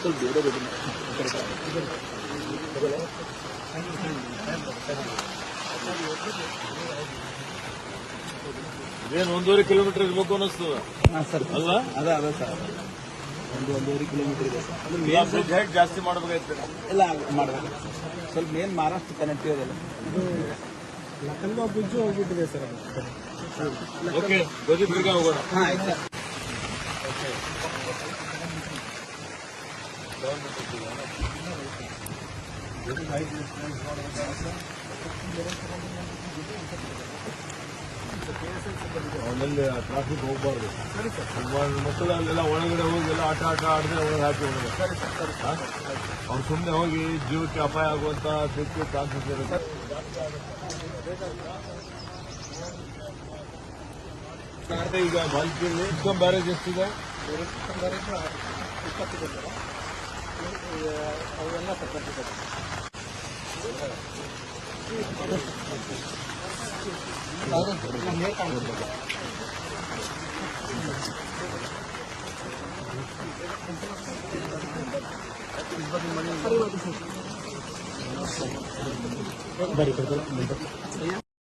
ಸ್ವಲ್ಪ ಬೇರೆ ಬೇರೆ ಏನು 1.5 ಕಿಲೋಮೀಟರ್ ಇರ್ಬೇಕು ಅನ್ನಿಸ್ತದ. ಸರ್ ಅಲ್ವಾ? ಅದ ಸರ್ 1.5 ಕಿಲೋಮೀಟರ್ ಇದೆ ಸರ್. ಬ್ರಿಡ್ಜ್ ಹೈಟ್ ಜಾಸ್ತಿ ಮಾಡಬೇಕಾಯ್ತು. ಎಲ್ಲ ಮಾಡಬೇಕು. ಸ್ವಲ್ಪ ಮೇನ್ ಮಹಾರಾಷ್ಟ್ರ ಕನೆಕ್ಟ್ ಇದೆಲ್ಲ. ಲಖನ್ಗೋ ಬ್ರಿಡ್ಜ್ ಹೋಗ್ಬಿಟ್ಟಿದೆ ಸರ್. ಓಕೆ, ಗೋಜಿಪುರ್ಗ ಹೋಗೋಣ. ಹಾಂ ಆಯ್ತು ಸರ್. ಅವನಲ್ಲಿ ಟ್ರಾಫಿಕ್ ಹೋಗ್ಬಾರ್ದು. ಮಕ್ಕಳು ಅಲ್ಲೆಲ್ಲ ಒಳಗಡೆ ಹೋಗಿ ಎಲ್ಲ ಆಟ ಆಡದೆ ಒಳಗೆ ಹಾಕಿ ಹೋಗೋದು. ಅವ್ರು ಸುಮ್ಮನೆ ಹೋಗಿ ಜೀವಕ್ಕೆ ಅಪಾಯ ಆಗುವಂತ ಚಾನ್ಸಸ್ ಇರುತ್ತೆ. ಈಗ ಬಾಲ್ಕಿಯಲ್ಲಿ ಇನ್ಕಮ್ ಬ್ಯಾರೇಜ್ ಎಷ್ಟಿದೆ? ಅವೆಲ್ಲ ಸಪ್ರೇಟ್. ಬರೀ